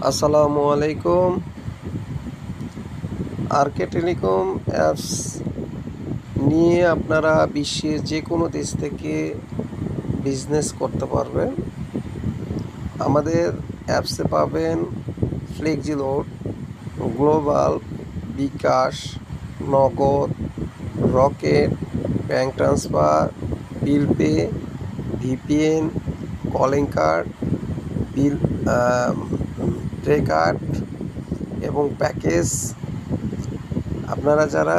আসসালামু আলাইকুম। আরকে telecom apps নিয়ে আপনারা বিশ্বের যে কোনো দেশ থেকে বিজনেস করতে পারবেন। আমাদের অ্যাপসে পাবেন ফ্লেক্সিলোড, গ্লোবাল, বিকাশ, নগদ, rocket, bank transfer, bill pay, VPN, calling card, bill pay card এবং প্যাকেজ। আপনারা যারা,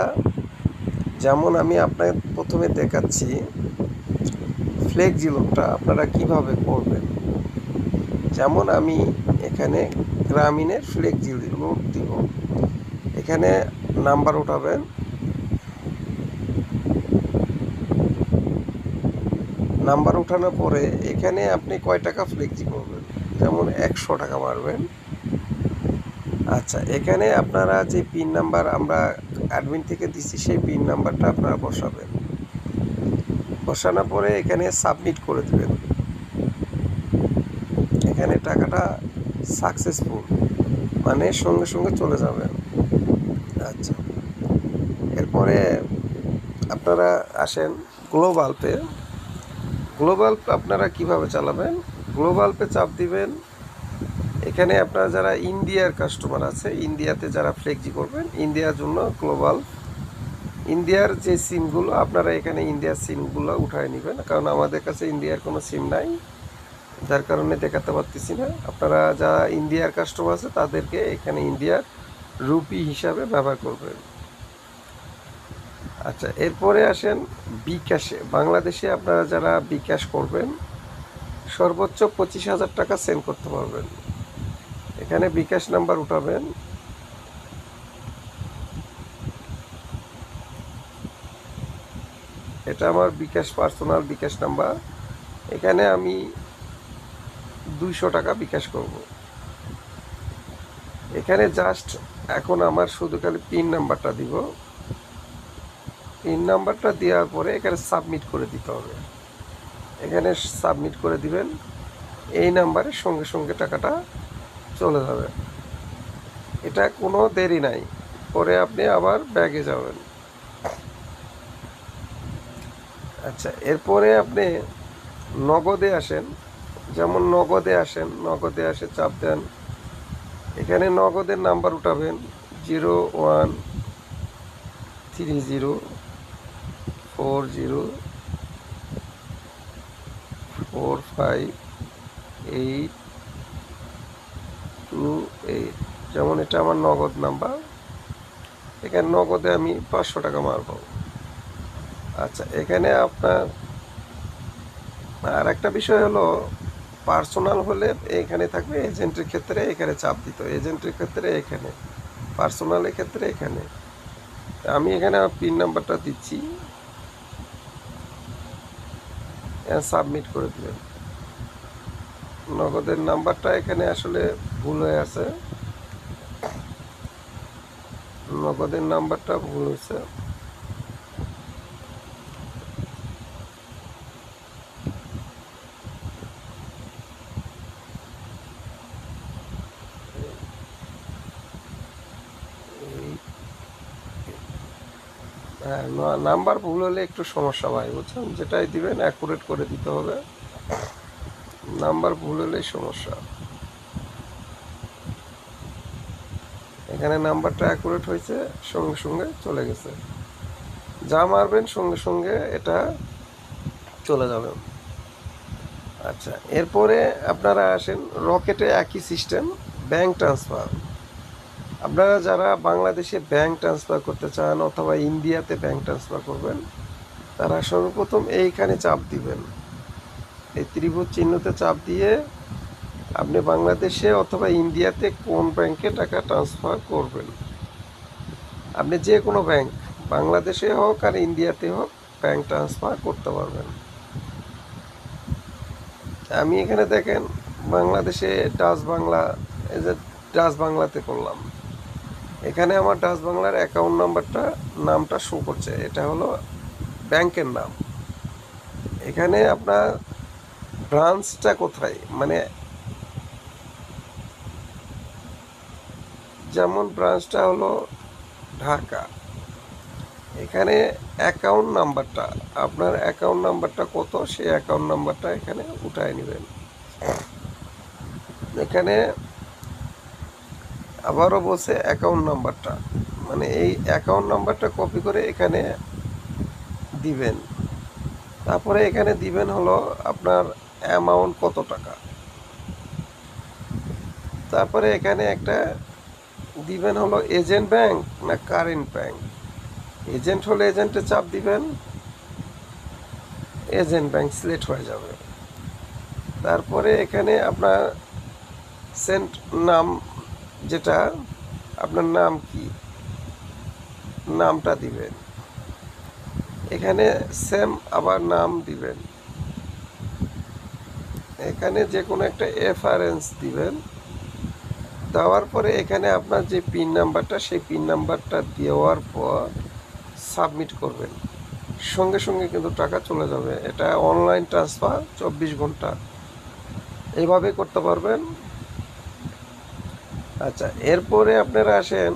যেমন আমি আপনাকে প্রথমে দেখাচ্ছি ফ্লেক্সিলোডটা আপনারা কিভাবে করবেন। যেমন আমি এখানে গ্রামীণের ফ্লেক্সিলোড দিব। এখানে নাম্বার উঠাবেন, নাম্বার উঠানোর পরে এখানে আপনি কয় টাকা ফ্লেক্সি করবেন, যেমন 100 টাকা মারবেন। আচ্ছা, এখানে আপনারা যে পিন নাম্বার আমরা অ্যাডমিন থেকে দিচ্ছি সেই পিন নাম্বারটা আপনারা বসাবেন। বসানোর পরে এখানে সাবমিট করে দেবেন। এখানে টাকাটা সাকসেসফুল মানে সঙ্গে সঙ্গে চলে যাবে। আচ্ছা, এরপরে আপনারা আসেন গ্লোবাল পে। গ্লোবাল পে আপনারা কিভাবে চালাবেন, গ্লোবাল পে চাপ দিবেন। এখানে আপনারা যারা ইন্ডিয়ার কাস্টমার আছে, ইন্ডিয়াতে যারা ফ্লেক্সি করবেন, ইন্ডিয়ার জন্য গ্লোবাল। ইন্ডিয়ার যে সিমগুলো আপনারা এখানে ইন্ডিয়ার সিমগুলো উঠায় নেবেন, কারণ আমাদের কাছে ইন্ডিয়ার কোনো সিম নাই, যার কারণে দেখাতে পারতেছি না। আপনারা যারা ইন্ডিয়ার কাস্টমার আছে তাদেরকে এখানে ইন্ডিয়ার রুপি হিসাবে ব্যবহার করবেন। আচ্ছা, এরপরে আসেন বিকাশে। বাংলাদেশে আপনারা যারা বিকাশ করবেন সর্বোচ্চ 25,000 টাকা সেন্ড করতে পারবেন। এখানে বিকাশ নাম্বার উঠাবেন। এটা আমার বিকাশ পার্সোনাল বিকাশ নাম্বার। এখানে আমি 200 টাকা বিকাশ করব। এখানে জাস্ট এখন আমার শুধু খালি পিন নাম্বারটা দিব। পিন নাম্বারটা দেওয়ার পরে এখানে সাবমিট করে দিতে হবে। এখানে সাবমিট করে দিবেন। এই নাম্বারের সঙ্গে সঙ্গে টাকাটা চলে যাবে। এটা কোনো দেরি নাই, পরে আপনি আবার ব্যাগে যাবেন। আচ্ছা, এরপরে আপনি নগদে আসেন। যেমন নগদে আসেন, নগদে আসে চাপ দেন। এখানে নগদের নাম্বার উঠাবেন 01304582 যেমন এটা আমার নগদ নাম্বার। এখানে নগদে আমি 500 টাকা মারব। আচ্ছা, এখানে আপনার আর একটা বিষয় হলো, পার্সোনাল হলে এখানে থাকবে, এজেন্টের ক্ষেত্রে এখানে চাপ দিত, এজেন্টের ক্ষেত্রে এখানে, পার্সোনালের ক্ষেত্রে এখানে। আমি এখানে পিন নাম্বারটা দিচ্ছি, সাবমিট করে দেবেন। নগদের নাম্বারটা এখানে আসলে ভুল হয়ে আছে, নগদের নাম্বারটা ভুল হয়েছে। হ্যাঁ, নাম্বার ভুল হলে একটু সমস্যা ভাই, বুঝছেন, যেটাই দিবেন অ্যাকুরেট করে দিতে হবে, নাম্বার ভুল হলেই সমস্যা। এখানে নাম্বারটা অ্যাকুরেট হয়েছে, সঙ্গে সঙ্গে চলে গেছে। যা মারবেন সঙ্গে সঙ্গে এটা চলে যাবে। আচ্ছা, এরপরে আপনারা আসেন রকেটে, একই সিস্টেম, ব্যাঙ্ক ট্রান্সফার। আপনারা যারা বাংলাদেশে ব্যাঙ্ক ট্রান্সফার করতে চান অথবা ইন্ডিয়াতে ব্যাঙ্ক ট্রান্সফার করবেন, তারা সর্বপ্রথম এইখানে চাপ দিবেন। এই ত্রিভুজ চিহ্নতে চাপ দিয়ে আপনি বাংলাদেশে অথবা ইন্ডিয়াতে কোন ব্যাংকে টাকা ট্রান্সফার করবেন, আপনি যে কোনো ব্যাংক, বাংলাদেশে হোক আর ইন্ডিয়াতে হোক, ব্যাংক ট্রান্সফার করতে পারবেন। আমি এখানে দেখেন বাংলাদেশে ডাচ বাংলা, এই যে ডাচ বাংলাতে করলাম। এখানে আমার ডাচ বাংলার অ্যাকাউন্ট নাম্বারটা, নামটা শো করছে, এটা হলো ব্যাংকের নাম। এখানে আপনার ব্রাঞ্চটা কোথায়, মানে যেমন ব্রাঞ্চটা হলো ঢাকা, এখানে অ্যাকাউন্ট নাম্বারটা, আপনার অ্যাকাউন্ট নাম্বারটা কত সেই অ্যাকাউন্ট নাম্বারটা এখানে উঠায় নেবেন। এখানে আবারও বলছে অ্যাকাউন্ট নাম্বারটা, মানে এই অ্যাকাউন্ট নাম্বারটা কপি করে এখানে দিবেন। তারপরে এখানে দিবেন হলো আপনার অ্যামাউন্ট কত টাকা। তারপরে এখানে একটা দিবেন হলো এজেন্ট ব্যাংক না কারেন্ট ব্যাংক। এজেন্ট হলে এজেন্টে চাপ দিবেন, এজেন্ট ব্যাংক সিলেক্ট হয়ে যাবে। তারপরে এখানে আপনার সেন্ট নাম, যেটা আপনার নাম কি, নামটা দিবেন। এখানে সেম আবার নাম দিবেন। এখানে যে কোনো একটা রেফারেন্স দিবেন। দেওয়ার পরে এখানে আপনার যে পিন নাম্বারটা সেই পিন নাম্বারটা দেওয়ার পর সাবমিট করবেন। সঙ্গে সঙ্গে কিন্তু টাকা চলে যাবে। এটা অনলাইন ট্রান্সফার, 24 ঘন্টা এইভাবে করতে পারবেন। আচ্ছা, এরপরে আপনারা আসেন,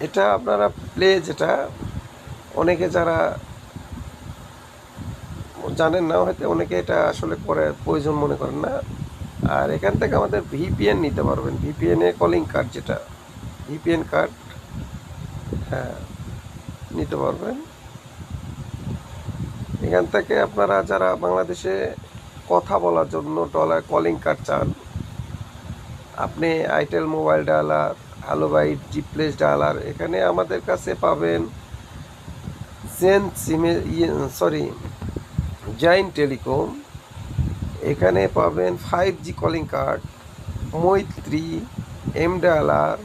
এটা আপনারা প্লে, যেটা অনেকে যারা জানেন না, হয়তো অনেকে এটা আসলে করে প্রয়োজন মনে করেন না। আর এখান থেকে আমাদের ভিপিএন নিতে পারবেন, ভিপিএন এ কলিং কার্ড, যেটা ভিপিএন কার্ড, হ্যাঁ নিতে পারবেন। এখান থেকে আপনারা যারা বাংলাদেশে কথা বলার জন্য ডলার কলিং কার্ড চান, আপনি itel mobile dialer, hello byte, জিপ্লেস ডায়ালার, এখানে আমাদের কাছে পাবেন জেন সিমে, জাইন টেলিকম, এখানে পাবেন 5G calling card, Maitri, M dialer,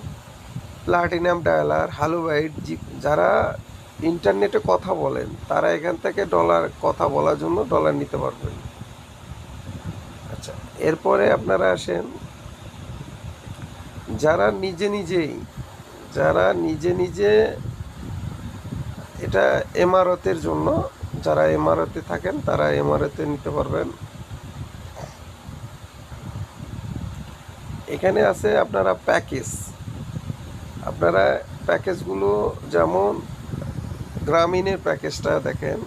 platinum dialer, hello byte. যারা ইন্টারনেটে কথা বলেন তারা এখান থেকে ডলার কথা বলার জন্য ডলার নিতে পারবেন। আচ্ছা, এরপরে আপনারা আসেন যারা নিজে নিজে এটা এমারতের জন্য, যারা এমারতে থাকেন তারা এমারতে নিতে পারবেন। এখানে আছে আপনারা প্যাকেজ, আপনারা প্যাকেজগুলো যেমন গ্রামীণের প্যাকেজটা দেখেন।